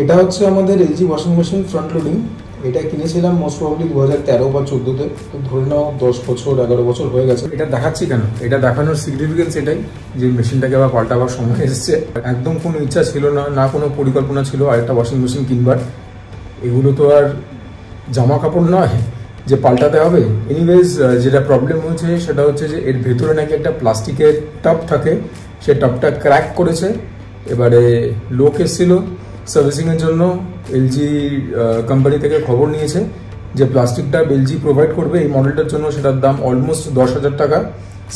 এটা হচ্ছে আমাদের LG washing machine front loading. এটা কিনেছিলাম মোস্ট প্রবাবলি 2013 বা 14-তে, ধরে নাও 10 বছর 11 বছর হয়ে গেছে। এটা দেখাচ্ছি কেন, এটা দেখানোর সিগনিফিকেন্স এটাই যে মেশিনটাকে আবার পাল্টাবার সময় এসেছে। একদম কোনো ইচ্ছা ছিল না, না কোনো পরিকল্পনা ছিল আরেকটা ওয়াশিং মেশিন কিনবার। এগুলো তো আর জামা কাপড় নয় যে পাল্টাতে হবে। এনিওয়েজ যেটা প্রবলেম হয়েছে সেটা হচ্ছে যে এর ভেতরে নাকি একটা প্লাস্টিকের টাব থাকে, সে টাবটা ক্র্যাক করেছে। এবারে লোক এসেছিল সার্ভিসিংয়ের জন্য, এলজি কোম্পানি থেকে খবর নিয়েছে যে প্লাস্টিকটা এলজি প্রোভাইড করবে এই মডেলটার জন্য, সেটার দাম অলমোস্ট 10,000 টাকা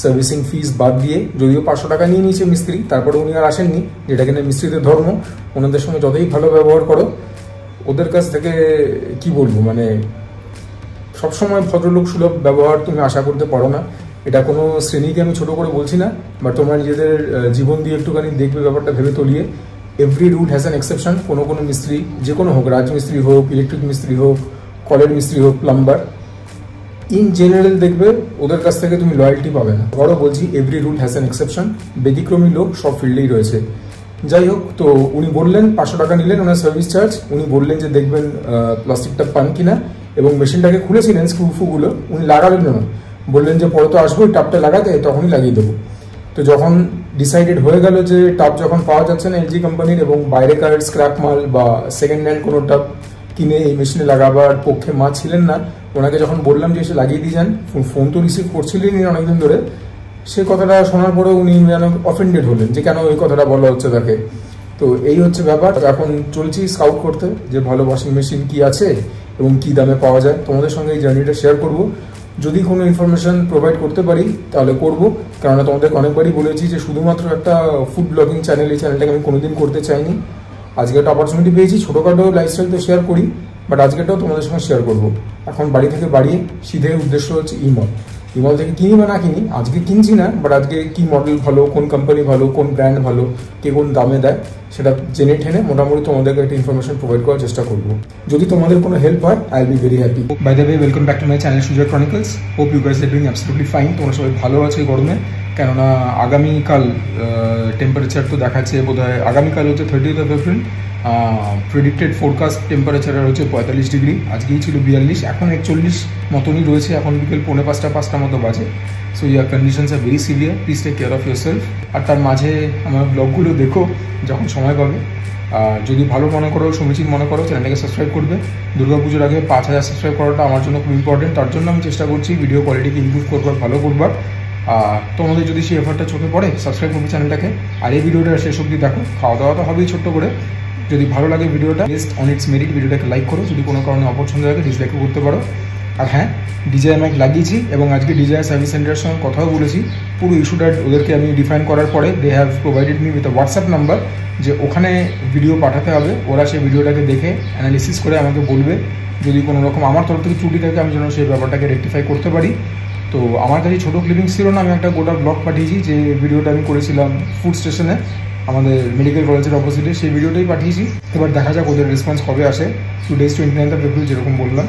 সার্ভিসিং ফিস বাদ দিয়ে। যদিও 500 টাকা নিয়ে নিয়েছে মিস্ত্রি, তারপরে উনি আর আসেননি, যেটা কিনা মিস্ত্রিদের ধর্ম। ওনাদের সঙ্গে যতই ভালো ব্যবহার করো, ওদের কাছ থেকে কি বলবো, মানে সবসময় ভদ্রলোক সুলভ ব্যবহার তুমি আশা করতে পারো না। এটা কোনো শ্রেণীকে আমি ছোট করে বলছি না, বাট তোমরা নিজেদের জীবন দিয়ে একটুখানি দেখবে ব্যাপারটা ভেবে তলিয়ে। Every rule has an exception. কোনো মিস্ত্রি, যে কোনো হোক, রাজমিস্ত্রি হোক, ইলেকট্রিক মিস্ত্রি হোক, কলের মিস্ত্রি হোক, প্লাম্বার, ইন জেনারেল দেখবে ওদের কাছ থেকে তুমি লয়্যালটি পাবে না। বড় বলছি, every rule has an exception. ব্যতিক্রমী লোক সব ফিল্ডেই রয়েছে। যাই হোক, তো উনি বললেন 500 টাকা নিলেন ওনার সার্ভিস চার্জ। উনি বললেন যে দেখবেন প্লাস্টিকটা পান কিনা, এবং মেশিনটাকে খুলেছিলেন স্ক্রুফুগুলো, উনি লাগালেন না, বললেন যে পরে তো আসবো টাবটা লাগাতে, তখনই লাগিয়ে দেবো। তো যখন ডিসাইডেড হয়ে গেল যে টাব যখন পাওয়া যাচ্ছে না এলজি কোম্পানির, এবং বাইরেকার স্ক্র্যাপ মাল বা সেকেন্ড হ্যান্ড কোনো টাব কিনে এই মেশিনে লাগাবার পক্ষে মা ছিলেন না, ওনাকে যখন বললাম যে এসে লাগিয়ে দিয়ে যান, ফোন তো রিসিভ করছিলেনই অনেকদিন ধরে, সে কথাটা শোনার পরে উনি যেন অফেন্ডেড হলেন যে কেন ওই কথাটা বলা হচ্ছে তাকে। তো এই হচ্ছে ব্যাপার। এখন চলছি স্কাউট করতে যে ভালো ওয়াশিং মেশিন কি আছে এবং কি দামে পাওয়া যায়। তোমাদের সঙ্গে এই জার্নিটা শেয়ার করব। যদি কোনো ইনফরমেশন প্রোভাইড করতে পারি তাহলে করব, কারণ তোমাদেরকে অনেকবারই বলেছি যে শুধুমাত্র একটা ফুড ব্লগিং চ্যানেল, এই চ্যানেলটাকে আমি কোনোদিন করতে চাইনি। আজকে একটা অপরচুনিটি পেয়েছি, ছোটোখাটো লাইফস্টাইল তো শেয়ার করি, বাট আজকেটাও তোমাদের সঙ্গে শেয়ার করব। এখন বাড়ি থেকে বাড়িয়ে সিধে উদ্দেশ্য হচ্ছে ইমল। ইমল থেকে কিনি বা না কিনি, আজকে কিনছি না, বাট আজকে কি মডেল ভালো, কোন কোম্পানি ভালো, কোন ব্র্যান্ড ভালো, কে কোন দামে দেয়, সেটা জেনে ঠেনে মোটামুটি তোমাদেরকে একটা ইনফরমেশন প্রোভাইড করার চেষ্টা করবো। যদি তোমাদের কোনো হেল্প হয়, I will be very happy. By the way, welcome back to my channel Sujoy chronicles. Hope you guys are doing absolutely fine. তোমরা সবাই ভালো আছো এই গরমে, কেননা আগামীকাল টেম্পারেচার তো দেখাচ্ছে বোধহয় আগামীকাল হচ্ছে 30th April. Predicted forecast temperature হচ্ছে 45 ডিগ্রি, আজকেই ছিল 42, এখন 41 মতনই রয়েছে। এখন বিকেল 4:45-5টা মতো বাজে। So weather conditions are very severe, please take care of yourself. আর তার মাঝে আমার ব্লগগুলো দেখো যখন সময় পাবে। যদি ভালো মনে করো, সমীচীন মনে করো, চ্যানেলটাকে সাবস্ক্রাইব করবে। দুর্গাপুজোর আগে 5000 সাবস্ক্রাইব করাটা আমার জন্য খুব ইম্পর্টেন্ট। তার জন্য আমি চেষ্টা করছি ভিডিও কোয়ালিটিকে ইমপ্রুভ করবার, ভালো করবার। তোমাদের যদি সেই এফার্টটা চোখে পড়ে, সাবস্ক্রাইব করবে চ্যানেলটাকে। আর এই ভিডিওটা শেষ অবধি দেখো। খাওয়া দাওয়া তো হবেই ছোট্ট করে। যদি ভালো লাগে ভিডিওটা, বেস্ট অন ইটস মেরিট, ভিডিওটাকে লাইক করো। যদি কোনো কারণে অপছন্দ লাগে, ডিসলাইকও করতে পারো। আর হ্যাঁ, ডিজাই মাইক লাগিয়েছি এবং আজকে ডিজাই সার্ভিস সেন্টারের সঙ্গে কথাও বলেছি। পুরো ইস্যুটা ওদেরকে আমি ডিফাইন করার পরে they have provided me with a WhatsApp number, যে ওখানে ভিডিও পাঠাতে হবে। ওরা সেই ভিডিওটাকে দেখে অ্যানালিসিস করে আমাকে বলবে যদি কোনো রকম আমার তরফ থেকে ত্রুটি থাকে, আমি যেন সেই ব্যাপারটাকে রেকটিফাই করতে পারি। তো আমার কাছে ছোটো ক্লিপিংস ছিল না, আমি একটা গোটা ব্লগ পাঠিয়েছি। যে ভিডিওটা আমি করেছিলাম ফুড স্টেশনে আমাদের মেডিকেল কলেজের অপোজিটে, সেই ভিডিওটাই পাঠিয়েছি। এবার দেখা যাক ওদের রেসপন্স কবে আসে। টুডে 29th এপ্রিল, যেরকম বললাম।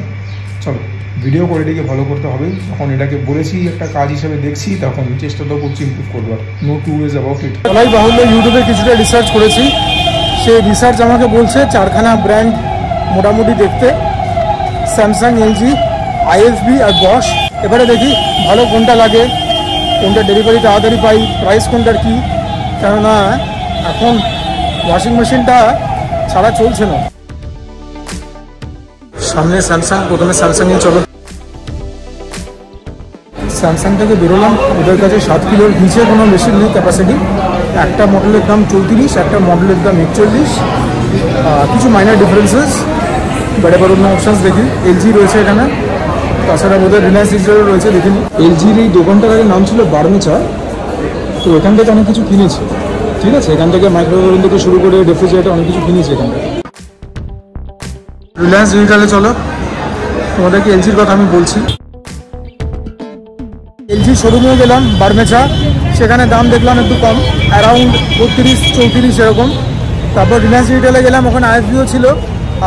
চলো, ভিডিও কোয়ালিটিকে ভালো করতে হবে। যখন এটাকে বলেছি একটা কাজ হিসেবে দেখছি, তখন চেষ্টা তো করছি ইমপ্রুভ করবার। No two ways about it. বলাই বাহুল্য, ইউটিউবে কিছুটা রিসার্চ করেছি। সেই রিসার্চ আমাকে বলছে 4খানা ব্র্যান্ড মোটামুটি দেখতে, স্যামসাং, এলজি, আইএফবি আর বশ। এবারে দেখি ভালো কোনটা লাগে, কোনটা ডেলিভারি তাড়াতাড়ি পাই, প্রাইস কোনটার কী, কেননা এখন ওয়াশিং মেশিনটা ছাড়া চলছে না। সামনে স্যামসাং, প্রথমে স্যামসাংয়ে চলো। স্যামসাং থেকে বেরোলাম। ওদের কাছে 7 কিলোর নিচে কোনো মেশিন নেই ক্যাপাসিটি। একটা মডেলের দাম 34, একটা মডেলের দাম 41। কিছু মাইনার ডিফারেন্সেস, বাট এবার অন্য অপশানস দেখি। এলজি রয়েছে এখানে, তাছাড়া ওদের রিলায়েন্স ডিজিটালও রয়েছে, দেখিনি। এলজির এই দোকানটার আগে নাম ছিল বার্মেচা। তো এখান থেকে অনেক কিছু কিনেছি, ঠিক আছে। এখান থেকে মাইক্রোওয়েভ থেকে শুরু করে রেফ্রিজারেটর অনেক কিছু কিনেছি এখান থেকে। রিলায়েন্স ডিজিটালে চলো, তোমাদেরকে এলজির কথা আমি বলছি। এলজি শোরুমে গেলাম বার্মেচা, সেখানে দাম দেখলাম একটু কম, অ্যারাউন্ড 32-34 এরকম। তারপর রিলায়েন্স ডিজিটালে গেলাম, ওখানে আইএফবিও ছিল,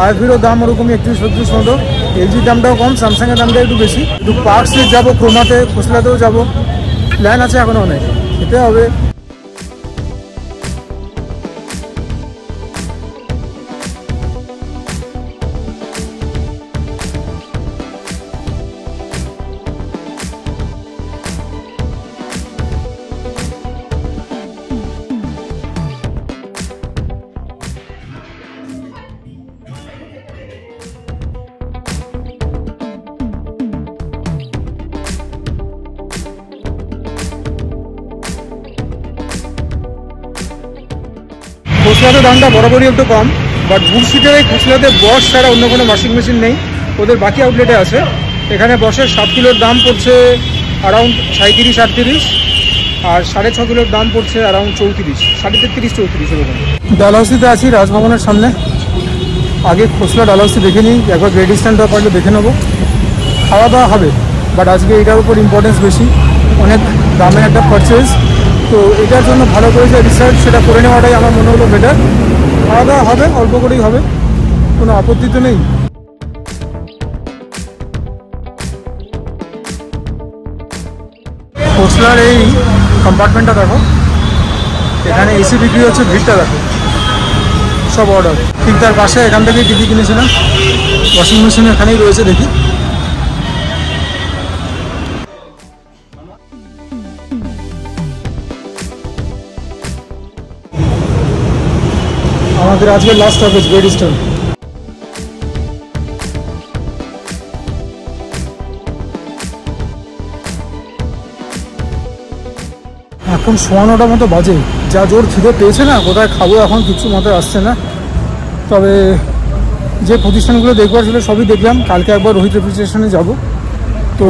আইএফবিরও দাম ওরকমই 31-32 মতো। এলজির দামটাও কম, স্যামসাংয়ের দামটা একটু বেশি। একটু পার্ক স্ট্রিট যাবো, ক্রোমাতে, খোসলাতেও যাবো, প্ল্যান আছে এখনও অনেক, খেতে হবে। খোসলাতে দামটা বরাবরই একটু কম, বাট বুটস্ট্রিটের এই খোসলাতে বস ছাড়া অন্য কোনো ওয়াশিং মেশিন নেই, ওদের বাকি আউটলেটে আছে। এখানে বসের 7 কিলোর দাম পড়ছে অ্যারাউন্ড 37-38, আর 6.5 কিলোর দাম পড়ছে অ্যারাউন্ড 34, 33-34 এরকম। ডালহাউসিতে আছি রাজভবনের সামনে। আগে খোসলা ডালহাউসি দেখে নিই, একবার গ্রেট ইস্টার্নটা পারলে দেখে নেবো। খাওয়া দাওয়া হবে, বাট আজকে এটার উপর ইম্পর্টেন্স বেশি, অনেক দামের একটা পারচেজ, তো এটার জন্য ভালো করে যে রিসার্চ সেটা করে নেওয়াটাই আমার মনে হলো বেটার। খাওয়া দাওয়া হবে, অল্প করেই হবে, কোনো আপত্তি তো নেই। খোসলার এই কম্পার্টমেন্টটা দেখো, এখানে এসি বিক্রি হচ্ছে, ভিড়টা দেখো, সব অর্ডার। ঠিক তার পাশে এখান থেকেই টিভি কিনেছিলাম, ওয়াশিং মেশিন এখানেই রয়েছে দেখি। আমাদের আজকে লাস্ট স্টপেজ গ্রেট ইস্টার্ন। এখন 9:15 মতো বাজে, যা জোর খিদে পেয়েছে না, কোথায় খাবো এখন কিছু মাথায় আসছে না। তবে যে প্রতিষ্ঠানগুলো দেখবার ছিল সবই দেখলাম, কালকে একবার রোহিত রেফ্রিজারেশনে যাব। তো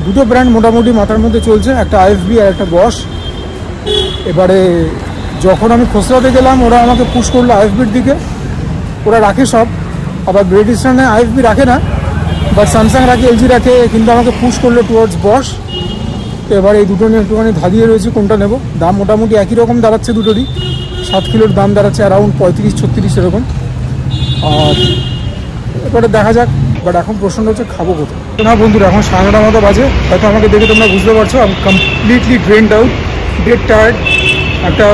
দুটো ব্র্যান্ড মোটামুটি মাথার মধ্যে চলছে, একটা আইএফবি আর একটা বস। এবারে যখন আমি খোসলাতে গেলাম ওরা আমাকে পুশ করলো আইএফবির দিকে, ওরা রাখে সব, আবার গ্রেট ইস্টার্নে আইএফবি রাখে না, বাট স্যামসাং রাখে, এলজি রাখে, কিন্তু আমাকে পুশ করলো টুয়ার্ডস বস। এবার এই দুটো নিয়ে একটুখানি ধাঁধিয়ে রয়েছি কোনটা নেব। দাম মোটামুটি একই রকম দাঁড়াচ্ছে দুটোরই, 7 কিলোর দাম দাঁড়াচ্ছে অ্যারাউন্ড 35-36 এরকম। আর এবারে দেখা যাক, বাট এখন প্রশ্নটা হচ্ছে খাবো কোথায়। না বন্ধুরা, এখন 9:30 মতো বাজে, হয়তো আমাকে দেখে তোমরা বুঝতে পারছো আমি completely drained out, dead tired. একটা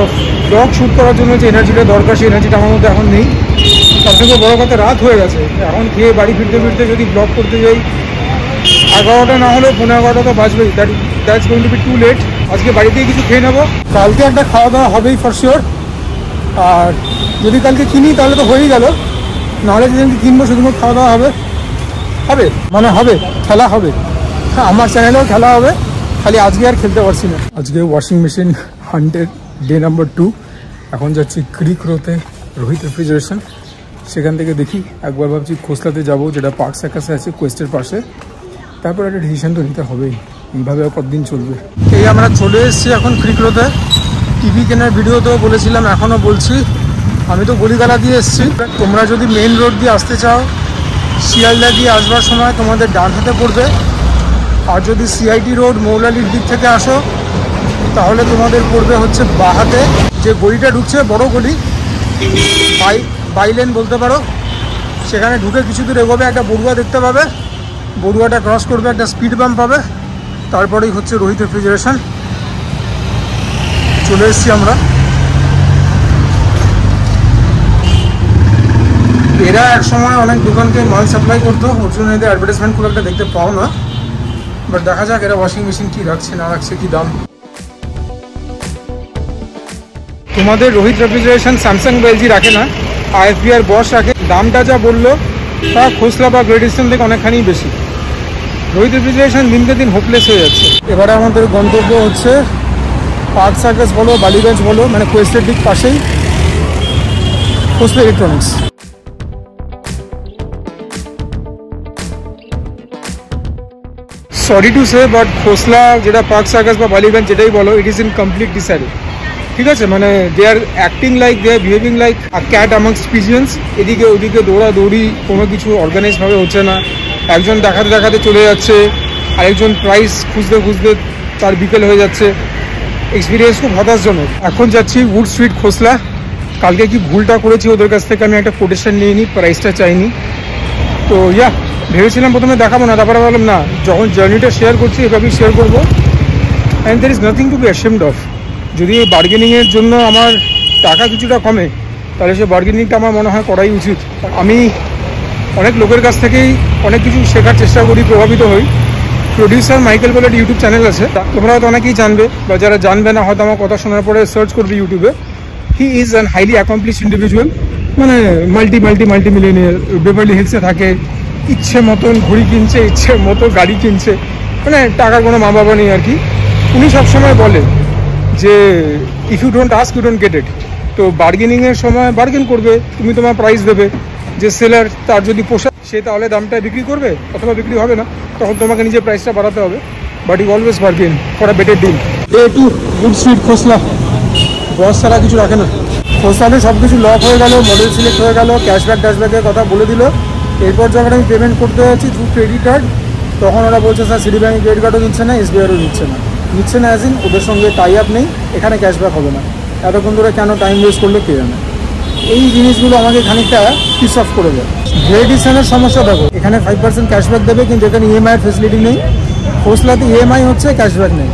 ব্লগ শ্যুট করার জন্য যে এনার্জিটা দরকার সেই এনার্জিটা আমার মধ্যে এখন নেই। তার থেকে বড়ো কথা রাত হয়ে গেছে, এখন খেয়ে বাড়ি ফিরতে ফিরতে যদি ব্লগ করতে যাই 11টা না হলেও 11:15 তো বাজবেই, that's going to be too late. আজকে বাড়িতেই কিছু খেয়ে নেবো, কালকে একটা খাওয়া দাওয়া হবেই ফর শিওর। আর যদি কালকে কিনি তাহলে তো হয়েই গেল, নাহলে যেদিনকে কিনবো সেদিনও খাওয়া দাওয়া হবে, মানে হবে, খেলা হবে, আমার চ্যানেলেও খেলা হবে, খালি আজকে আর খেলতে পারছি না। আজকে ওয়াশিং মেশিন হান্টের ডে নাম্বার 2। এখন যাচ্ছি ক্রিক রোতে রোহিত রেফ্রিজারেশন, সেখান থেকে দেখি একবার ভাবছি খোসলাতে যাবো, যেটা পার্ক সার্কাসে আছে কোয়েস্টের পাশে। তারপর একটা ডিসিশন তো নিতে হবেই, এইভাবে কতদিন চলবে। এই আমরা চলে এসেছি এখন ক্রিক রোতে। টিভি কেনার ভিডিওতেও বলেছিলাম, এখনও বলছি, আমি তো গলিগালা দিয়ে এসেছি। তোমরা যদি মেইন রোড দিয়ে আসতে চাও, শিয়ালদা দিয়ে আসবার সময় তোমাদের ডান হাতে পড়বে, আর যদি সিআইটি রোড মৌলালির দিক থেকে আসো তাহলে তোমাদের পড়বে হচ্ছে বাঁ হাতে। যে গলিটা ঢুকছে বড় গলি, বাইলেন বলতে পারো, সেখানে ঢুকে কিছু দূর এগোবে, একটা বড়ুয়া দেখতে পাবে, বড়ুয়াটা ক্রস করবে, একটা স্পিড বাম্প পাবে, তারপরেই হচ্ছে রোহিত রেফ্রিজারেশন। চলে এসেছি আমরা। এরা এক সময় অনেক দোকানকে মাল সাপ্লাই করতো, ওর জন্য এদের অ্যাডভার্টাইজমেন্ট খুব একটা দেখতে পাও না, বাট দেখা যাক এরা ওয়াশিং মেশিন কি রাখছে না রাখছে, কি দাম। তোমাদের রোহিত রেফ্রিজারেশন স্যামসাং বা এলজি রাখে না, আইএফবি আর বস রাখে। দামটা যা বললো তা খোসলা বা গ্রেট ইস্টার্ন থেকে অনেকখানি বেশি। রোহিত রেফ্রিজারেশন দিনকে দিন হোপলেস হয়ে যাচ্ছে। এবারে আমাদের গন্তব্য হচ্ছে পার্ক সার্কাস বলো, বালিগঞ্জ বলো, মানে কোয়েস্টের ঠিক পাশেই Khosla Electronics. Sorry to say, but Khosla যেটা পার্ক সার্কাস বা বালিগঞ্জ যেটাই বলো, it is in complete disarray. ঠিক আছে, মানে they are acting like, they are behaving like a cat amongst pigeons. এদিকে ওদিকে দৌড়াদৌড়ি, কোনো কিছু অর্গানাইজভাবে হচ্ছে না। একজন দেখাতে দেখাতে চলে যাচ্ছে, আরেকজন প্রাইস খুঁজতে খুঁজতে তার বিকেল হয়ে যাচ্ছে। এক্সপিরিয়েন্স খুব হতাশজনক। এখন যাচ্ছি উড স্ট্রিট খোসলা। কালকে কি ভুলটা করেছি, ওদের কাছ থেকে আমি একটা কোটেশন নিয়ে নিই, প্রাইসটা চাইনি। তো ভেবেছিলাম প্রথমে দেখাবো না, তারপরে বললাম না, যখন জার্নিটা শেয়ার করছি এভাবেই শেয়ার করবো। And there is nothing to B ashamed of. যদি এই বার্গেনিংয়ের জন্য আমার টাকা কিছুটা কমে, তাহলে সে বার্গেনিংটা আমার মনে হয় করাই উচিত। আমি অনেক লোকের কাছ থেকেই অনেক কিছু শেখার চেষ্টা করি, প্রভাবিত হই। প্রডিউসার মাইকেল বলে একটা ইউটিউব চ্যানেল আছে, তোমরা হয়তো অনেকেই জানবে, বা যারা জানবে না হয়তো আমার কথা শোনার পরে সার্চ করবে ইউটিউবে। He is an highly accomplished individual, মানে মাল্টি মিলিয়নিয়ার, বেভারলি হিলসে থাকে, ইচ্ছে মতন ঘড়ি কিনছে, ইচ্ছে মতো গাড়ি কিনছে, মানে টাকার কোনো মা বাবা নেই আর কি। উনি সবসময় বলে যে if you don't ask you don't get it. তো বার্গেনিংয়ের সময় বার্গেন করবে, তুমি তোমার প্রাইস দেবে, যে সেলার তার যদি পোষায় সে তাহলে দামটা বিক্রি করবে, অথবা বিক্রি হবে না, তখন তোমাকে নিজের প্রাইসটা বাড়াতে হবে। But you always bargain for a better deal. Too good sweet Khosla, boss ছাড়া কিছু রাখে না। খোসলাতে সব কিছু লক হয়ে গেল, মডেল সিলেক্ট হয়ে গেল, ক্যাশব্যাক ট্যাশব্যাকের কথা বলে দিল। এরপর যখন আমি পেমেন্ট করতে যাচ্ছি থ্রু ক্রেডিট কার্ড, তখন ওরা বলছে স্যার সিটি ব্যাঙ্ক ক্রেডিট কার্ডও নিচ্ছে না, এসবিআইও নিচ্ছে না অ্যাজ ইন ওদের সঙ্গে টাই আপ নেই, এখানে ক্যাশব্যাক হবে না। এতক্ষণ ধরে কেন টাইম ওয়েস্ট করলে কে জানে। এই জিনিসগুলো আমাকে খানিকটা পিস অফ করে দেয়। গ্রেট ইস্টার্নের সমস্যা দেখো, এখানে 5% ক্যাশব্যাক দেবে, কিন্তু এখানে ইএমআই এর ফেসিলিটি নেই। খোসলাতে ইএমআই হচ্ছে, ক্যাশব্যাক নেই।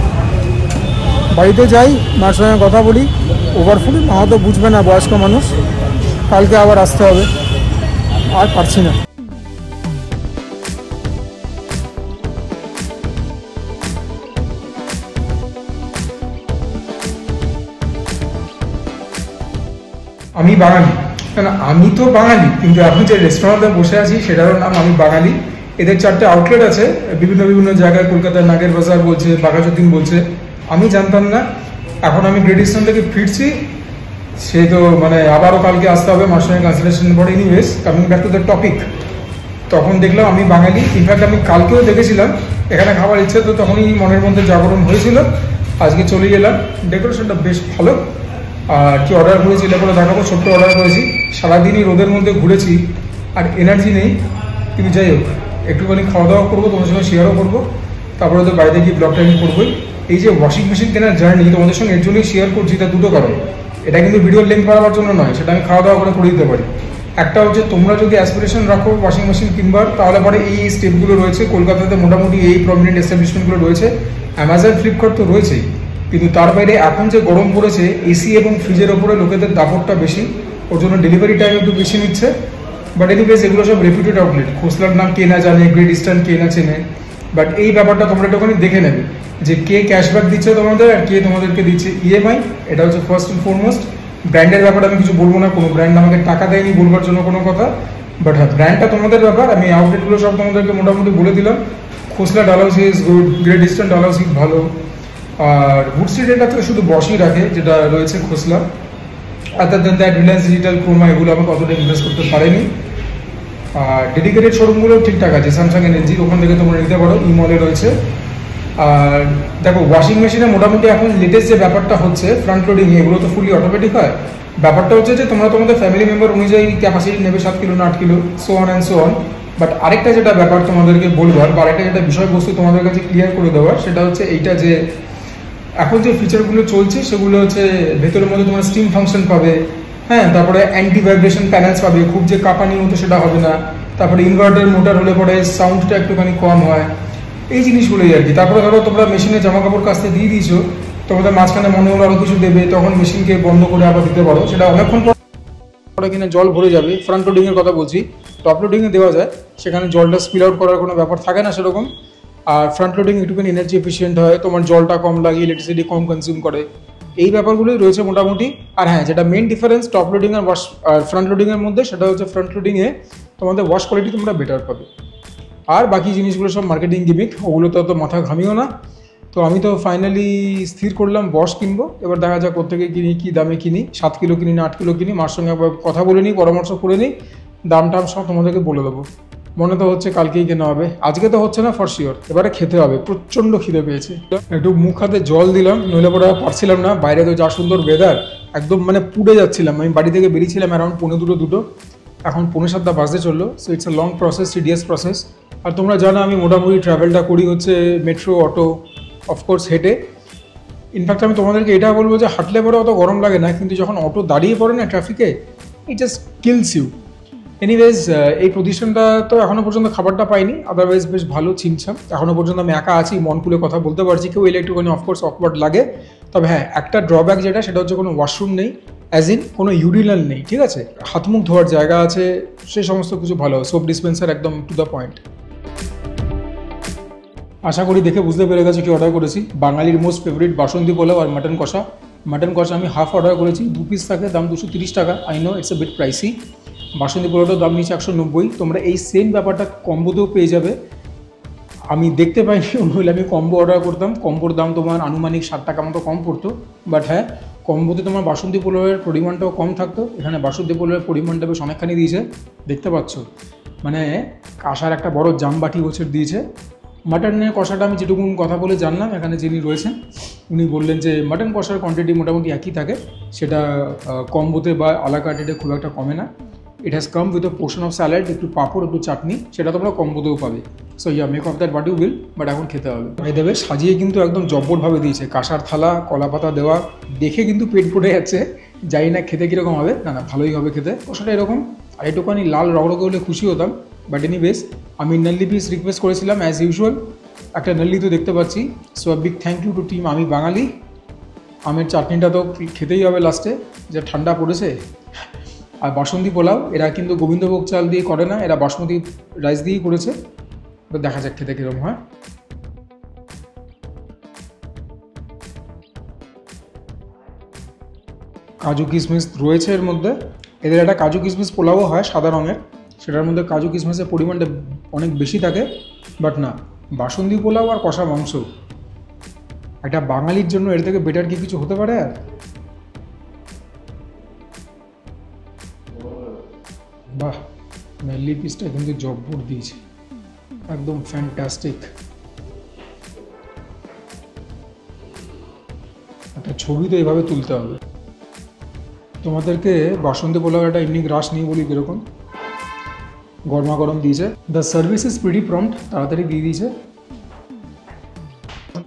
বাড়িতে যাই, মার সঙ্গে কথা বলি, ওভারফুল, মা তো বুঝবে না, বয়স্ক মানুষ, কালকে আবার আসতে হবে, আর পারছি না। আমি বাঙালি, না আমি তো বাঙালি, কিন্তু এখন যে রেস্টুরেন্টে বসে আছি সেটারও নাম আমি বাঙালি। এদের 4টে আউটলেট আছে বিভিন্ন বিভিন্ন জায়গায়, কলকাতার নাগের বাজার বলছে, বাঘাযতীন বলছে, আমি জানতাম না। এখন আমি গ্রেট ইস্টার্ন থেকে ফিরছি, সে তো মানে আবারও কালকে আসতে হবে, মার সঙ্গে কনসালটেশন পরে। Anyways coming back to the topic, তখন দেখলাম আমি বাঙালি। ইনফ্যাক্ট আমি কালকেও দেখেছিলাম এখানে খাবার ইচ্ছে, তো তখনই মনের মধ্যে জাগরণ হয়েছিল, আজকে চলে গেলাম। ডেকোরেশনটা বেশ ভালো। আর কি অর্ডার করেছি এটা করে দেখাবো, ছোট্ট অর্ডার করেছি। সারাদিনই রোদের মধ্যে ঘুরেছি, আর এনার্জি নেই, কিন্তু যাই হোক একটুখানি খাওয়া দাওয়া করবো, তোমাদের সঙ্গে শেয়ারও করবো, তারপরে তো বাইরে গিয়ে ব্লগটা আমি করবোই। এই যে ওয়াশিং মেশিন কেনার জার্নি তোমাদের সঙ্গে এর জন্যই শেয়ার করছি, তার দুটো কারণ। এটা কিন্তু ভিডিওর লিঙ্ক বাড়াবার জন্য নয়, সেটা আমি খাওয়া দাওয়া করে দিতে পারি। একটা হচ্ছে তোমরা যদি অ্যাসপিরেশন রাখো ওয়াশিং মেশিন কিনবার, তাহলে পরে এই স্টেপগুলো রয়েছে। কলকাতাতে মোটামুটি এই প্রমিনেন্ট এস্টাবলিশমেন্টগুলো রয়েছে, অ্যামাজন, ফ্লিপকার্ট তো রয়েছেই, কিন্তু তার বাইরে এখন যে গরম পড়েছে, এসি এবং ফ্রিজের ওপরে লোকেদের দাপটটা বেশি, ওর জন্য ডেলিভারি টাইম একটু বেশি নিচ্ছে। বাট এনিওয়েজ এগুলো সব রেপুটেড আউটলেট। খোসলার নাম কে না জানে, গ্রেট ইস্টার্ন কে না চেনে, বাট এই ব্যাপারটা তোমরা একটুখানি দেখে নেবে যে কে ক্যাশব্যাক দিচ্ছে তোমাদের, আর কে তোমাদেরকে দিচ্ছে ইএমআই। এটা হচ্ছে ফার্স্ট অ্যান্ড ফরমোস্ট। ব্র্যান্ডের ব্যাপারে আমি কিছু বলবো না, কোনো ব্র্যান্ড আমাকে টাকা দেয়নি বলবার জন্য কোনো কথা, বাট হ্যাঁ ব্র্যান্ডটা তোমাদের ব্যাপার। আমি আউটলেটগুলো সব তোমাদেরকে মোটামুটি বলে দিলাম। Khosla Dalhousie is good, Great Eastern Dalhousie ভালো, আর উড স্ট্রিট এটা থেকে শুধু বসই রাখে যেটা রয়েছে খোসলা। আদার দেন দ্যাট রিলায়েন্স ডিজিটাল, ক্রোমা, এগুলো আমাকে অতটা ইনভেস্ট করতে পারেনি। আর ডেডিকেটেড শোরুমগুলো ঠিকঠাক আছে, স্যামসাং এনএলজি, ওখান থেকে তোমরা নিতে পারো, ইমলে রয়েছে। আর দেখো ওয়াশিং মেশিনে মোটামুটি এখন লেটেস্ট যে ব্যাপারটা হচ্ছে ফ্রন্ট লোডিং, এগুলো তো ফুলি অটোমেটিক হয়। ব্যাপারটা হচ্ছে যে তোমরা তোমাদের ফ্যামিলি মেম্বার অনুযায়ী ক্যাপাসিটি নেবে, 7 কিলো না 8 kilo, so on and so on. But আরেকটা যেটা ব্যাপার তোমাদেরকে বলবার, বা আরেকটা যেটা বিষয়বস্তু তোমাদের কাছে ক্লিয়ার করে দেওয়ার, সেটা হচ্ছে এইটা যে এখন যে ফিচারগুলো চলছে সেগুলো হচ্ছে ভেতরের মধ্যে তোমরা স্টিম ফাংশন পাবে, হ্যাঁ, তারপরে অ্যান্টি ভাইব্রেশন প্যানেলস পাবে, খুব যে কাঁপানি হতো সেটা হবে না, তারপরে ইনভার্টার মোটর হলে পরে সাউন্ডটা একটুখানি কম হয়, এই জিনিসগুলোই আর কি। তারপরে ধরো তোমরা মেশিনে জামা কাপড় কাচতে দিয়ে দিয়েছো, তোমাদের মাঝখানে মনে হলো আরও কিছু দেবে, তখন মেশিনকে বন্ধ করে আবার দিতে পারো। সেটা অনেকক্ষণ পরে কিনা জল ভরে যাবে। ফ্রন্ট লোডিংয়ের কথা বলছি, টপ লোডিংয়ে দেওয়া যায়, সেখানে জলটা স্পিল আউট করার কোনো ব্যাপার থাকে না সেরকম। আর ফ্রন্ট লোডিং একটুখানি এনার্জি এফিসিয়েন্ট হয়, তোমার জলটা কম লাগে, ইলেকট্রিসিটি কম কনজিউম করে, এই ব্যাপারগুলোই রয়েছে মোটামুটি। আর হ্যাঁ, যেটা মেন ডিফারেন্স টপ লোডিং আর ফ্রন্ট লোডিংয়ের মধ্যে, সেটা হচ্ছে ফ্রন্ট লোডিংয়ে তোমাদের ওয়াশ কোয়ালিটি তোমরা বেটার পাবে। আর বাকি জিনিসগুলো সব মার্কেটিং গিমিক, ওগুলো তো অত মাথা ঘামিও না। তো আমি তো ফাইনালি স্থির করলাম বস কিনবো। এবার দেখা যাক কোথেকে কিনি, কী দামে কিনি, 7 কিলো কিনি না 8 কিলো কিনি, মার সঙ্গে একবার কথা বলে নিই, পরামর্শ করে নিই, দাম টাম সব তোমাদেরকে বলে দেবো। মনে তো হচ্ছে কালকেই কেনা হবে, আজকে তো হচ্ছে না ফর শিওর। এবারে খেতে হবে, প্রচণ্ড খিদে পেয়েছে। একটু মুখ হাতে জল দিলাম, নইলে পরে পারছিলাম না। বাইরে তো যা সুন্দর ওয়েদার, একদম মানে পুড়ে যাচ্ছিলাম। আমি বাড়ি থেকে বেরিয়েছিলাম অ্যারাউন্ড 2:45, এখন 7:45 বাজতে চললো। So it's a long process, tedious process. আর তোমরা জানো আমি মোটামুটি ট্রাভেলটা করি হচ্ছে মেট্রো, অটো, অফকোর্স হেঁটে। ইনফ্যাক্ট আমি তোমাদেরকে এটা বলবো যে হাঁটলে পরে অত গরম লাগে না, কিন্তু যখন অটো দাঁড়িয়ে পড়ে না ট্রাফিকে, it just kills you. Anyways এই প্রতিষ্ঠানটা তো এখনও পর্যন্ত খাবারটা পাইনি, আদারওয়াইজ বেশ ভালো চিনছাম। এখনও পর্যন্ত আমি একা আছি, মন খুলে কথা বলতে পারছি। কেউ এলে একটুখানি অফকোর্স অকওয়ার্ড লাগে। তবে হ্যাঁ, একটা ড্রব্যাক যেটা, সেটা হচ্ছে কোনো ওয়াশরুম নেই, অ্যাজ ইন কোনো ইউরিনাল নেই, ঠিক আছে। হাত মুখ ধোয়ার জায়গা আছে, সেই সমস্ত কিছু ভালো। সোপ ডিসপেন্সার একদম টু দ্য পয়েন্ট। আশা করি দেখে বুঝতে পেরে গেছে কি অর্ডার করেছি। বাঙালির মোস্ট ফেভারিট বাসন্তী পোলাও আর মাটন কষা। মাটন কষা আমি হাফ অর্ডার করেছি, 2 পিস থাকে, দাম 230 টাকা। I know it's a bit pricey. Basanti পোলাওটার দাম নিচে 190। তোমরা এই সেম ব্যাপারটা কম্বোতেও পেয়ে যাবে। আমি দেখতে পাইনি, নইলে আমি কম্বো অর্ডার করতাম। কম্বোর দাম তোমার আনুমানিক 7 টাকা মতো কম পড়তো। বাট হ্যাঁ, কম্বোতে তোমার বাসন্তী পোলাওয়ের পরিমাণটাও কম থাকতো, এখানে বাসন্তী পোলাওয়ের পরিমাণটা বেশ অনেকখানি দিয়েছে, দেখতে পাচ্ছ। মানে কষার একটা বড় জামবাটি বছর দিয়েছে। মাটনের কষাটা আমি যেটুকু কথা বলে জানলাম, এখানে যিনি রয়েছেন উনি বললেন যে মাটন কষার কোয়ান্টিটি মোটামুটি একই থাকে, সেটা কম্বোতে বা আলাকার্টেডে খুব একটা কমে না। It has come with a portion of salad, একটু পাঁপড়, একটু চাটনি, সেটা তোমরা কম্বোতেও পাবে। So yeah, make of that what you will, but এখন খেতে হবে। এই দেবে সাজিয়ে কিন্তু একদম জব্বরভাবে দিয়েছে, কাঁসার থালা, কলা পাতা দেওয়া, দেখে কিন্তু পেট পড়ে যাচ্ছে। জানি না খেতে কীরকম হবে, না না ভালোই হবে খেতে। কষাটা এরকম, আর একটুখানি লাল রগড়গে হলে খুশি হতাম, বাট এনিওয়েজ আমি নাল্লি পিস রিকোয়েস্ট করেছিলাম অ্যাজ ইউজুয়াল, একটা নাল্লি তো দেখতে পাচ্ছি। So a big thank you to team আমি বাঙালি। আমের চাটনিটা তো খেতেই হবে লাস্টে, যা ঠান্ডা পড়েছে। আর বাসন্তী পোলাও এরা কিন্তু গোবিন্দভোগ চাল দিয়ে করে না, এরা বাসমতি রাইস দিয়েই করেছে। তো দেখা যাক খেতে কীরকম হয়। কাজু কিশমিশ রয়েছে এর মধ্যে, এদের একটা কাজু কিশমিশ পোলাও হয় সাদা রঙের, সেটার মধ্যে কাজু কিশমিশের পরিমাণটা অনেক বেশি থাকে। বাট না, বাসন্তী পোলাও আর কষা মাংস, একটা বাঙালির জন্য এর থেকে বেটার কি কিছু হতে পারে? আর বাহ, নাল্লি পিসটা কিন্তু জব্বর দিয়েছে, একদম ফ্যান্টাস্টিক। একটা ছবি তো এভাবে তুলতে হবে। তোমাদেরকে বাসন্তী পোলাও একটা এমনি গ্রাস নিয়ে বলি কীরকম, গরমা গরম দিয়েছে। The service is pretty prompt, তাড়াতাড়ি দিয়ে দিয়েছে।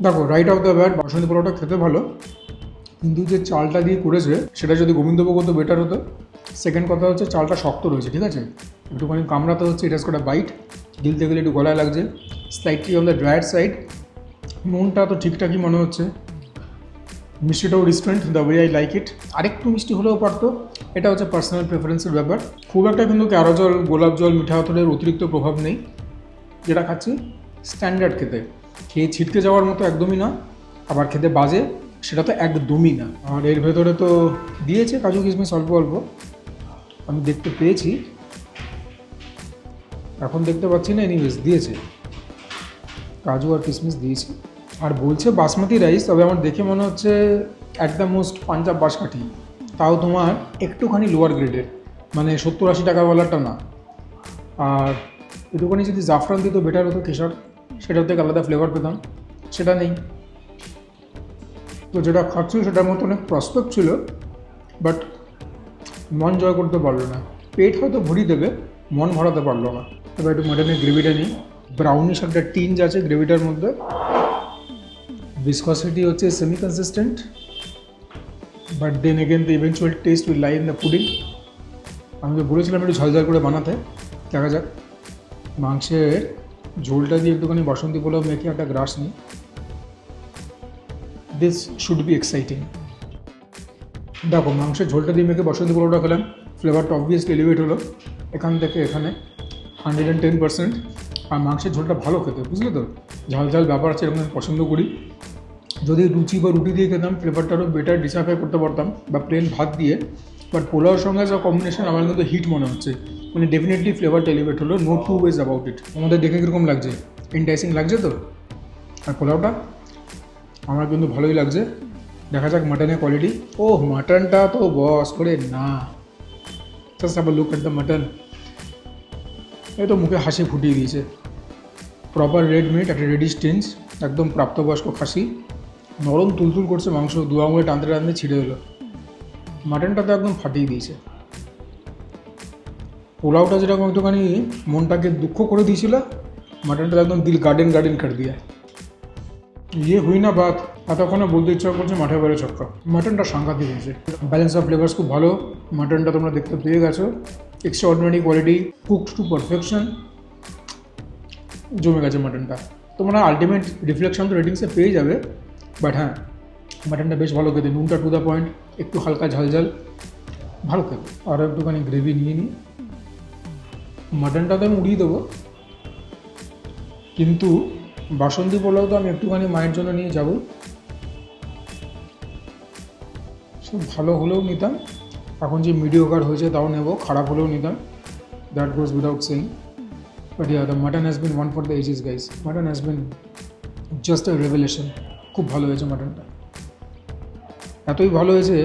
দেখো, রাইট অফ দ্য ব্যাট বাসন্তী পোলাওটা খেতে ভালো, কিন্তু যে চালটা দিয়ে করেছে সেটা যদি গোবিন্দভোগ হতো বেটার হতো। সেকেন্ড কথা হচ্ছে চালটা শক্ত রয়েছে, ঠিক আছে, একটুখানি কামড়াতে হচ্ছে, এটা একটা বাইট, গিলতে গেলে একটু গলায় লাগছে, slightly on the drier side. নুনটা তো ঠিকঠাকই মনে হচ্ছে, মিষ্টিটাও restaurant, the way I like it. আরেকটু মিষ্টি হলেও পারতো, এটা হচ্ছে পার্সোনাল প্রেফারেন্সের ব্যাপার। খুব একটা কিন্তু ক্যারো জল, গোলাপ জল, মিঠা আতরের অতিরিক্ত প্রভাব নেই, যেটা খাচ্ছি স্ট্যান্ডার্ড খেতে। খেয়ে ছিটকে যাওয়ার মতো একদমই না, আবার খেতে বাজে সেটা তো একদমই না। আর এর ভেতরে তো দিয়েছে কাজু কিশমিশ অল্প অল্প, আমি দেখতে পেয়েছি, এখন দেখতে পাচ্ছি না, এনিওয়েজ দিয়েছে কাজু আর কিশমিশ দিয়েছে। আর বলছে বাসমতি রাইস, তবে আমার দেখে মনে হচ্ছে অ্যাট দ্য মোস্ট পাঞ্জাব বাঁশকাঠি, তাও তোমার একটুখানি লোয়ার গ্রেডের, মানে 70-80 টাকাওয়ালাটা না। আর একটুখানি যদি জাফরান দিত বেটার হতো, কেশর, সেটার থেকে আলাদা ফ্লেভার পেতাম, সেটা নেই। তো যেটা খাচ্ছি সেটার মতো অনেক প্রসপেক্ট ছিল, বাট মন জয় করতে পারলো না। পেট হয়তো ভরিয়ে দেবে, মন ভরাতে পারলো না। এবার একটু মাটনের গ্রেভিটা নিই, ব্রাউনিশ একটা টিঞ্জ আছে গ্রেভিটার মধ্যে, viscosity হচ্ছে semi consistent, but then again the eventual taste will lie in the pudding. আমি তো বলেছিলাম একটু ঝালঝাল করে বানাতে, দেখা যাক। মাংসের ঝোলটা দিয়ে একটুখানি বাসন্তী পোলাও মেখে একটা গ্রাস নিই, দিস শুড বি এক্সাইটিং। দেখো, মাংসের ঝোলটা দিয়ে মেখে বাসন্তী পোলাওটা খেলাম, ফ্লেভারটা অবভিয়াসলি এলিভেট হলো এখান থেকে এখানে 110%। আর মাংসের ঝোলটা ভালো খেতে, বুঝলে তো, ঝাল ঝাল ব্যাপার আছে, এরকম পছন্দ করি। যদি লুচি বা রুটি দিয়ে খেতাম ফ্লেভারটা আরও বেটার ডিসাইফাই করতে পারতাম, বা প্লেন ভাত দিয়ে। বাট পোলাওর সঙ্গে যা কম্বিনেশন আমার কিন্তু হিট মনে হচ্ছে, মানে ডেফিনেটলি ফ্লেভারটা এলিভেট হলো, no two ways about it. আমাদের দেখে কীরকম লাগছে, ইন্টারেস্টিং লাগছে তো। আর পোলাওটা আমার কিন্তু ভালোই লাগছে। দেখা যাক মাটনের কোয়ালিটি। ও, মাটনটা তো বস করে না, just have a look at the mutton. এই তো মুখে হাসি ফুটিয়ে দিয়েছে, প্রপার রেড মিট, একটা রেডিশ টিঞ্জ, একদম প্রাপ্তবয়স্ক খাসি, নরম তুলতুল করছে মাংস, দু আঙুলে টানতে টানতে ছিঁড়ে এলো। মাটনটা তো একদম ফাটিয়ে দিয়েছে। পোলাওটা যেরকম একটুখানি মনটাকে দুঃখ করে দিয়েছিল, মাটনটা একদম দিল গার্ডেন গার্ডেন করে দিয়ে। ইয়ে হুই না বাত, এতক্ষণে বলতে ইচ্ছা করছে মাঠে বাইরে ছক্কা। মাটনটা সাংঘাতিক হয়েছে, ব্যালেন্স অফ ফ্লেভার্স খুব ভালো। মাটনটা তোমরা দেখতে পেয়ে গেছো, extraordinary quality, cooked to perfection, জমে গেছে মাটনটা। তোমরা আলটিমেট রিফ্লেকশন তো রেটিংসে পেয়ে যাবে, বাট হ্যাঁ, মাটনটা বেশ ভালো খেতে, নুনটা টু দ্য পয়েন্ট, একটু হালকা ঝালঝাল, ভালো খেতে। আর একটুখানি গ্রেভি নিয়ে নিই, মাটনটা তো আমি উড়িয়ে দেবো, কিন্তু বাসন্তী পোলাও তো আমি একটুখানি মায়ের জন্য নিয়ে যাব। সব ভালো হলেও নিতাম, এখন যে মিডিওকার হয়েছে তাও নেব, খারাপ হলেও নিতাম, that goes without saying. But yeah, the mutton has been one for the ages guys, mutton has been just a revelation. খুব ভালো হয়েছে মাটনটা। এতই ভালো হয়েছে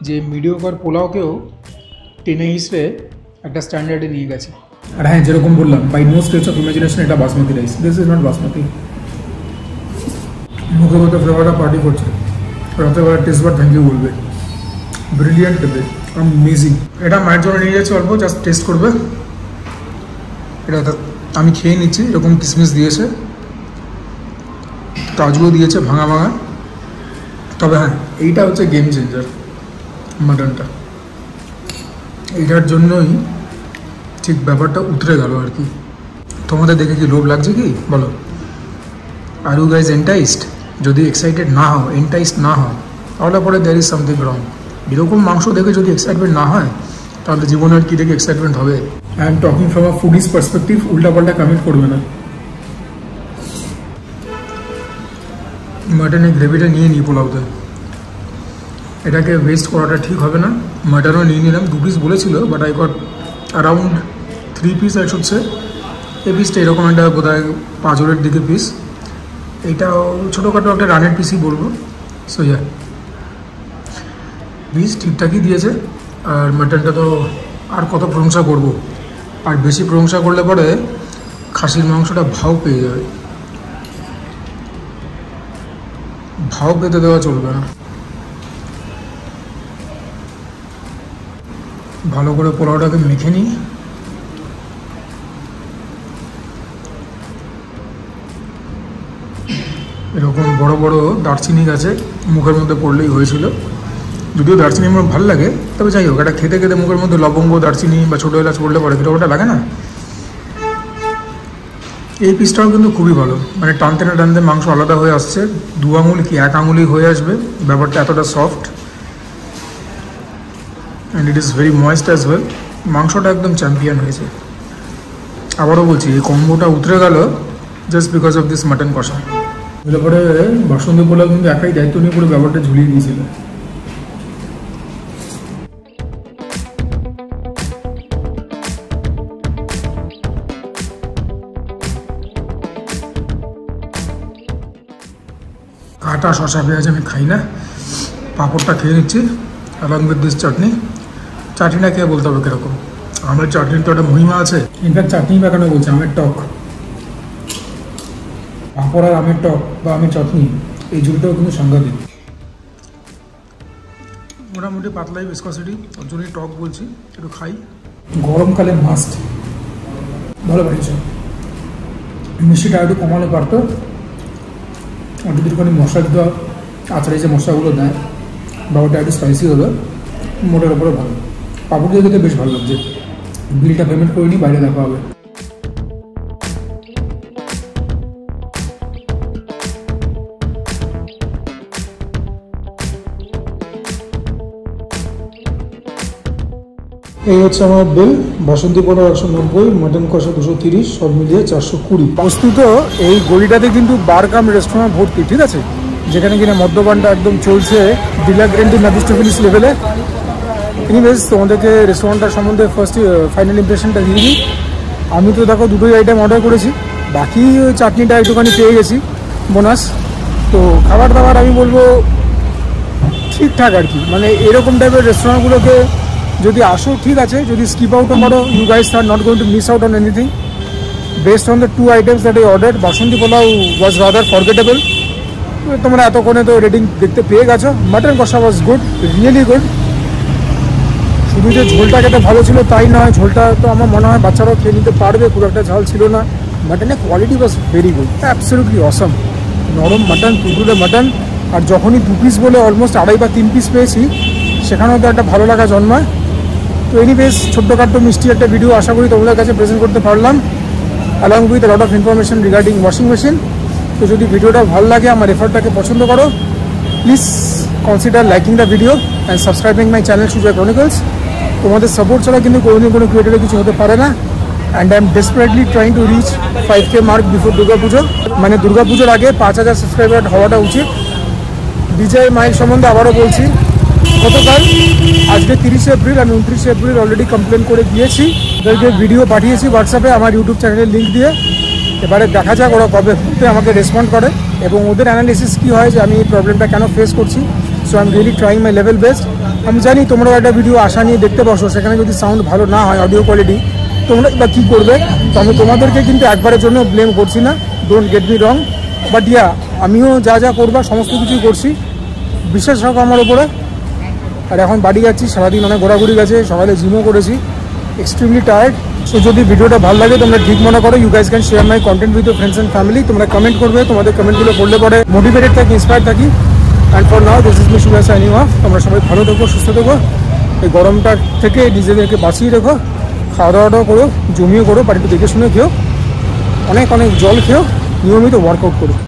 যে মিডিওকর পোলাওকেও টেনে হিসেবে একটা স্ট্যান্ডার্ডে নিয়ে গেছে। আর হ্যাঁ, যেরকম বললাম, by no stretch of imagination এটা basmati rice, this is not basmati. মুখে মধ্যে ফ্লেভারটা পার্টি করছে, রাতেবেলা টেস্ট বার থ্যাংক ইউ বলবে। ব্রিলিয়ান্ট খেতে, অ্যামেজিং। এটা মায়ের জন্য নিয়ে যাচ্ছে অল্প, জাস্ট টেস্ট করবে। এটা আমি খেয়ে নিচ্ছি। এরকম কিসমিস দিয়েছে, কাজুও দিয়েছে ভাঙা ভাঙা। তবে হ্যাঁ, এইটা হচ্ছে গেম চেঞ্জার মাটনটা। এইটার জন্যই ঠিক ব্যাপারটা উতরে গেল আর কি। তোমাদের দেখে কি লোভ লাগছে কি বলো? Are you guys enticed? যদি এক্সাইটেড না হও, এন্টাইসড না হও, তাহলে পরে দেয়ার ইজ সামথিং রং। এরকম মাংস দেখে যদি এক্সাইটমেন্ট না হয়, তাহলে জীবনের কী দেখে এক্সাইটমেন্ট হবে? I am talking from a foodies perspective, উল্টাপাল্টা কমেন্ট করবে না। মাটনের গ্রেভিটা নিয়ে নিই পোলাওতে, এটাকে ওয়েস্ট করাটা ঠিক হবে না। মাটনও নিয়ে নিলাম, 2 পিস বলেছিল, but I got around 3 piece I should say. এই পিসটা এরকম একটা বোধহয় 5 দিকে পিস। এইটাও ছোটোখাটো একটা রানের পিসই বলবো। সো ইয়া, পিস ঠিকঠাকই দিয়েছে। আর মাটনটা তো আর কত প্রশংসা করবো, আর বেশি প্রশংসা করলে পরে খাসির মাংসটা ভাও পেয়ে যাবে। ভাও পেতে দেওয়া চলবে না। ভালো করে পোলাওটাকে মেখে নিই। এরকম বড় বড় দারচিনি গাছে মুখের মধ্যে পড়লেই হয়েছিল। যদিও দারচিনি আমার ভালো লাগে, তবে যাই হোক, এটা খেতে খেতে মুখের মধ্যে লবঙ্গ, দারচিনি বা ছোটো এলাচ পড়লে পরে কিন্তু ওটা লাগে না। এই পিসটাও কিন্তু খুবই ভালো, মানে টানতে না টানতে মাংস আলাদা হয়ে আসছে। 2 আঙুল কি 1 আঙুলই হয়ে আসবে, ব্যাপারটা এতটা soft. And it is very moist as well. মাংসটা একদম চ্যাম্পিয়ন হয়েছে। আবারও বলছি, এই কম্বোটা উতরে গেল just because of this mutton কষা। এরপরে বাসন্তী পোলাও কিন্তু একাই দায়িত্ব নিয়ে পুরো ব্যাপারটা ঝুলিয়ে দিয়েছিল। কাটা শসা পেঁয়াজ আমি খাই না, পাঁপড়টা খেয়ে নিচ্ছি অ্যালং উইথ দিস চাটনি। চাটনিটা খেয়ে বলতে হবে কীরকম। আমের চাটনির তো একটা মহিমা আছে। ইনফ্যাক্ট চাটনি বা কেন বলছে, আমের টক, পাঁপড় আর আমের টক বা আমের চাটনি, এই ঝুলটাও কিন্তু সাংঘাতিক। মোটামুটি পাতলাই ভিসকসিটি, ওর জন্যই টক বলছি। একটু খাই, গরমকালে মাস্ট। ভালো বানিয়েছে। মিষ্টিটা একটু কমানো পারতো, যদি একটুখানি মশলা দিতে, আচারে যে মশলাগুলো দেয় বা ওটা একটু স্পাইসি হলো, মোটের ওপরে ভালো। পাপড় দিয়ে খেতে বেশ ভালো লাগছে। বিলটা পেমেন্ট করে নিই, বাইরে দেখা হবে। এই হচ্ছে আমার বিল। বাসন্তী পোলাও 190, মাটন কষা 230, সব মিলিয়ে 420। বস্তুত এই গলিটাতে কিন্তু বার কাম রেস্টুরেন্ট ভর্তি, ঠিক আছে, যেখানে কিনা মদ্যপানটা একদম চলছে ডিলা গ্র্যান্ডি নাবিস্টোফিলিস লেভেলে। এনিওয়েজ, তোমাদেরকে রেস্টুরেন্টটার সম্বন্ধে ফাইনাল ইমপ্রেশনটা দিয়ে দিই। আমি তো দেখো 2টোই আইটেম অর্ডার করেছি, বাকি চাটনিটা একটুখানি পেয়ে গেছি বোনাস। তো খাবার দাবার আমি বলবো ঠিকঠাক আর কি। মানে এরকম টাইপের রেস্টুরেন্টগুলোকে যদি আসো, ঠিক আছে, যদি স্কিপ আউটও করো, you guys are not going to miss out on anything. Based on the 2 items that I order, Basanti pulao was rather forgettable. তোমরা এতক্ষণে তো রেটিং দেখতে পেয়ে গেছো। মাটন কষা ওয়াজ গুড, রিয়েলি গুড। শুধু যে ঝোলটা খেতে ভালো ছিল তাই নয়, ঝোলটা তো আমার মনে হয় বাচ্চারাও খেয়ে নিতে পারবে, খুব একটা ঝাল ছিল না। মাটনের quality was very good, absolutely awesome. নরম মাটন, তুলতুলে মাটন। আর যখনই 2 পিস বলে অলমোস্ট 2.5 বা 3 পিস পেয়েছি, সেখানেও তো একটা ভালো লাগা জন্মায়। তো এনিওয়েজ, ছোট্টখাট্টো মিষ্টি একটা ভিডিও আশা করি তোমাদের কাছে প্রেজেন্ট করতে পারলাম, along with lot of information regarding washing machine. তো যদি ভিডিওটা ভালো লাগে, আমার এফার্টটাকে পছন্দ করো, please consider liking the video and subscribing my channel Sujoy chronicles. তোমাদের সাপোর্ট ছাড়া কিন্তু কোনোদিন কোনো ক্রিয়েটারে কিছু হতে পারে না। And I am desperately trying to reach 5K mark before Durga Puja. মানে দুর্গাপুজোর আগে 5000 সাবস্ক্রাইবার হওয়াটা উচিত। বিজয় মাইক সম্বন্ধে আবারও বলছি, গতকাল, আজকে 30 এপ্রিল, আমি 29 এপ্রিল অলরেডি কমপ্লেন করে দিয়েছি। ওদেরকে ভিডিও পাঠিয়েছি হোয়াটসঅ্যাপে আমার ইউটিউব চ্যানেলের লিঙ্ক দিয়ে। এবারে দেখা যাক ওরা কবে আমাকে রেসপন্ড করে এবং ওদের অ্যানালিসিস কী হয় যে আমি এই প্রবলেমটা কেন ফেস করছি। So I am really trying my level best. আমি জানি তোমরা একটা ভিডিও আশা নিয়ে দেখতে বসো, সেখানে যদি সাউন্ড ভালো না হয়, অডিও কোয়ালিটি, তোমরা বা কী করবে? তো আমি তোমাদেরকে কিন্তু একবারের জন্য ব্লেম করছি না, don't get me wrong. But yeah, আমিও যা যা করবার সমস্ত কিছুই করছি, বিশ্বাস রাখো আমার ওপরে। আর এখন বাড়ি যাচ্ছি, সারাদিন অনেক ঘোরাঘুরি গেছে, সকালে জিমও করেছি, এক্সট্রিমলি টায়ার্ড। সো যদি ভিডিওটা ভালো লাগে, তোমরা ঠিক মনে করো, you guys can share my content with your friends and family. তোমরা কমেন্ট করবে, তোমাদের কমেন্টগুলো পড়লে পরে মোটিভেটেড থাকি, ইন্সপায়ার থাকি। And for now this is me Shubho signing off. তোমরা সবাই ভালো থেকো, সুস্থ থেকো, এই গরমটা থেকে নিজেদেরকে বাঁচিয়ে রেখো, খাওয়া দাওয়াটাও করো, জমিও করো, বাড়িতে দেখে শুনে খেও, অনেক অনেক জল খেও, নিয়মিত ওয়ার্কআউট করো।